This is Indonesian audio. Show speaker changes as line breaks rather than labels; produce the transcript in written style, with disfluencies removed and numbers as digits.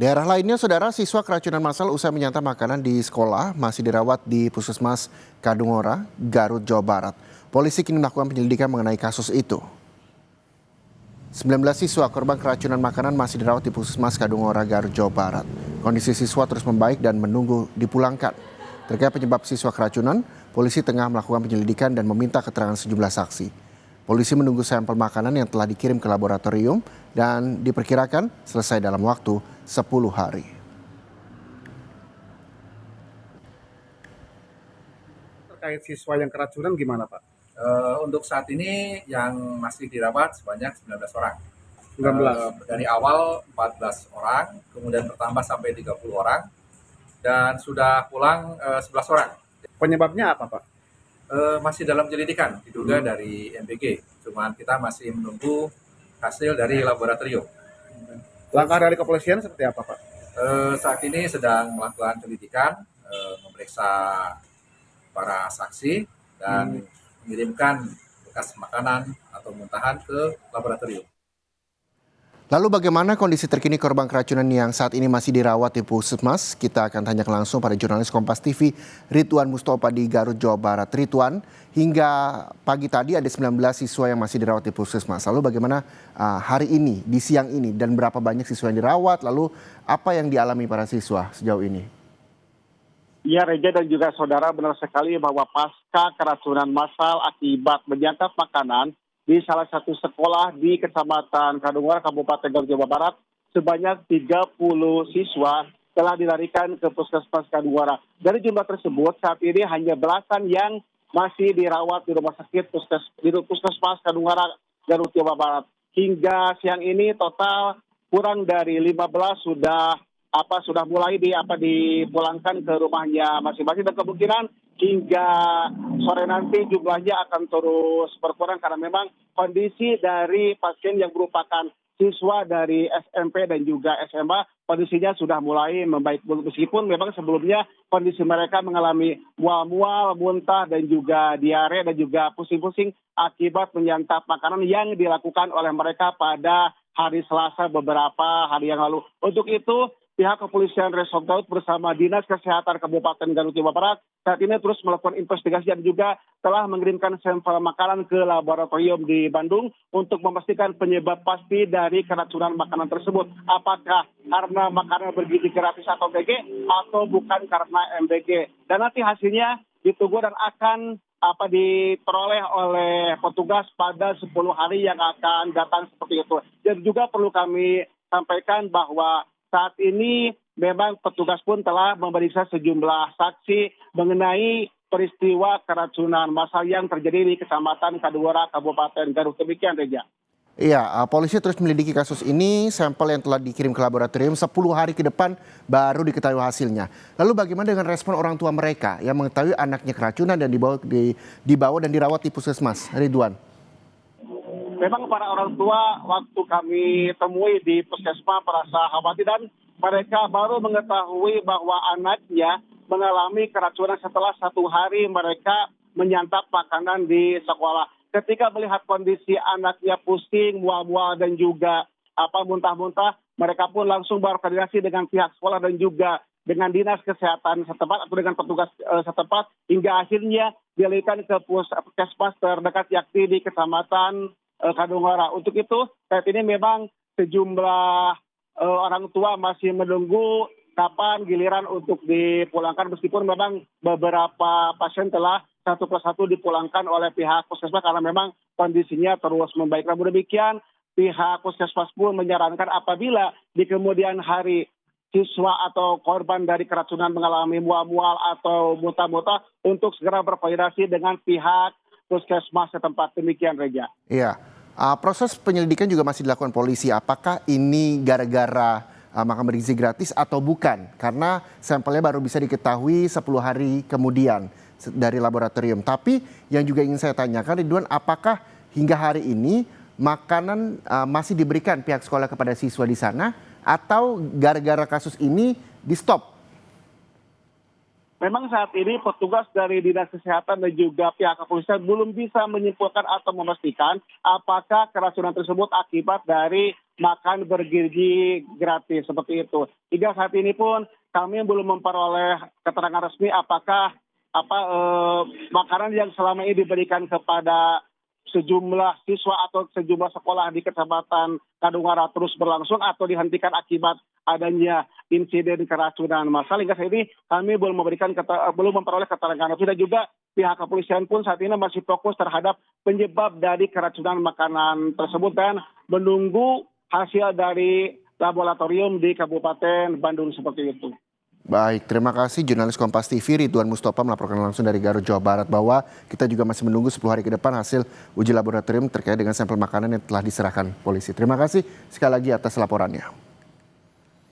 Daerah lainnya, saudara, siswa keracunan massal usai menyantap makanan di sekolah masih dirawat di Puskesmas Kadungora, Garut, Jawa Barat. Polisi kini melakukan penyelidikan mengenai kasus itu. 19 siswa korban keracunan makanan masih dirawat di Puskesmas Kadungora, Garut, Jawa Barat. Kondisi siswa terus membaik dan menunggu dipulangkan. Terkait penyebab siswa keracunan, polisi tengah melakukan penyelidikan dan meminta keterangan sejumlah saksi. Polisi menunggu sampel makanan yang telah dikirim ke laboratorium dan diperkirakan selesai dalam waktu 10 hari.
Terkait siswa yang keracunan gimana, Pak?
Untuk saat ini yang masih dirawat sebanyak 19 orang.
19.
Dari awal 14 orang, kemudian bertambah sampai 30 orang, dan sudah pulang 11 orang.
Penyebabnya apa, Pak?
Masih dalam penyelidikan, diduga dari MBG. Cuman kita masih menunggu hasil dari laboratorium.
Langkah dari kepolisian seperti apa, Pak?
Saat ini sedang melakukan penyelidikan, memeriksa para saksi, dan mengirimkan bekas makanan atau muntahan ke laboratorium.
Lalu bagaimana kondisi terkini korban keracunan yang saat ini masih dirawat di Puskesmas? Kita akan tanyakan langsung pada jurnalis Kompas TV Ridwan Mustofa di Garut, Jawa Barat. Ridwan, hingga pagi tadi ada 19 siswa yang masih dirawat di Puskesmas. Lalu bagaimana hari ini, di siang ini, dan berapa banyak siswa yang dirawat? Lalu apa yang dialami para siswa sejauh ini?
Ya, Reja dan juga saudara, benar sekali bahwa pasca keracunan massal akibat menyantap makanan di salah satu sekolah di Kecamatan Kadungora, Kabupaten Garut, Jawa Barat, sebanyak 30 siswa telah dilarikan ke Puskesmas Kadungora. Dari jumlah tersebut, saat ini hanya belasan yang masih dirawat di rumah sakit Puskesmas Kadungora, Garut, Jawa Barat. Hingga siang ini total kurang dari 15 sudah mulai dipulangkan ke rumahnya masing-masing, dan kemungkinan hingga sore nanti jumlahnya akan terus berkurang karena memang kondisi dari pasien yang merupakan siswa dari SMP dan juga SMA kondisinya sudah mulai membaik, meskipun memang sebelumnya kondisi mereka mengalami mual-mual, muntah dan juga diare dan juga pusing-pusing akibat menyantap makanan yang dilakukan oleh mereka pada hari Selasa beberapa hari yang lalu. Untuk itu, pihak kepolisian Resort Garut bersama Dinas Kesehatan Kabupaten Garut, Jawa Barat saat ini terus melakukan investigasi dan juga telah mengirimkan sampel makanan ke laboratorium di Bandung untuk memastikan penyebab pasti dari keracunan makanan tersebut. Apakah karena makanan bergizi gratis atau MBG atau bukan karena MBG. Dan nanti hasilnya ditunggu dan akan diperoleh oleh petugas pada 10 hari yang akan datang seperti itu. Dan juga perlu kami sampaikan bahwa saat ini memang petugas pun telah memeriksa sejumlah saksi mengenai peristiwa keracunan massal yang terjadi di Kecamatan Kadungora, Kabupaten Garut. Demikian, Reja.
Iya, polisi terus menyelidiki kasus ini. Sampel yang telah dikirim ke laboratorium 10 hari ke depan baru diketahui hasilnya. Lalu bagaimana dengan respon orang tua mereka yang mengetahui anaknya keracunan dan dibawa dan dirawat di Puskesmas? Ridwan.
Memang para orang tua waktu kami temui di Puskesmas merasa khawatir dan mereka baru mengetahui bahwa anaknya mengalami keracunan setelah 1 hari mereka menyantap makanan di sekolah. Ketika melihat kondisi anaknya pusing, mual-mual dan juga muntah-muntah, mereka pun langsung berkoordinasi dengan pihak sekolah dan juga dengan dinas kesehatan setempat atau dengan petugas setempat hingga akhirnya dialihkan ke puskesmas terdekat yakni di Kecamatan Kadungora. Untuk itu saat ini memang sejumlah orang tua masih menunggu kapan giliran untuk dipulangkan, meskipun memang beberapa pasien telah satu persatu dipulangkan oleh pihak puskesmas karena memang kondisinya terus membaik. Namun demikian pihak puskesmas pun menyarankan apabila di kemudian hari siswa atau korban dari keracunan mengalami mual-mual atau muntah-muntah untuk segera berkoordinasi dengan pihak puskesmas setempat. Demikian, Reja.
Iya, proses penyelidikan juga masih dilakukan polisi. Apakah ini gara-gara makan bergizi gratis atau bukan? Karena sampelnya baru bisa diketahui 10 hari kemudian dari laboratorium. Tapi yang juga ingin saya tanyakan, Ridwan, apakah hingga hari ini makanan masih diberikan pihak sekolah kepada siswa di sana atau gara-gara kasus ini di stop?
Memang saat ini petugas dari Dinas Kesehatan dan juga pihak kepolisian belum bisa menyimpulkan atau memastikan apakah keracunan tersebut akibat dari makan bergizi gratis seperti itu. Hingga saat ini pun kami belum memperoleh keterangan resmi apakah makanan yang selama ini diberikan kepada sejumlah siswa atau sejumlah sekolah di Kecamatan Kadungara terus berlangsung atau dihentikan akibat adanya insiden keracunan massal. Hingga saat ini kami belum memperoleh keterangan resmi, dan juga pihak kepolisian pun saat ini masih fokus terhadap penyebab dari keracunan makanan tersebut dan menunggu hasil dari laboratorium di Kabupaten Bandung seperti itu.
Baik, terima kasih jurnalis Kompas TV Ridwan Mustofa melaporkan langsung dari Garut, Jawa Barat, bahwa kita juga masih menunggu 10 hari ke depan hasil uji laboratorium terkait dengan sampel makanan yang telah diserahkan polisi. Terima kasih sekali lagi atas laporannya.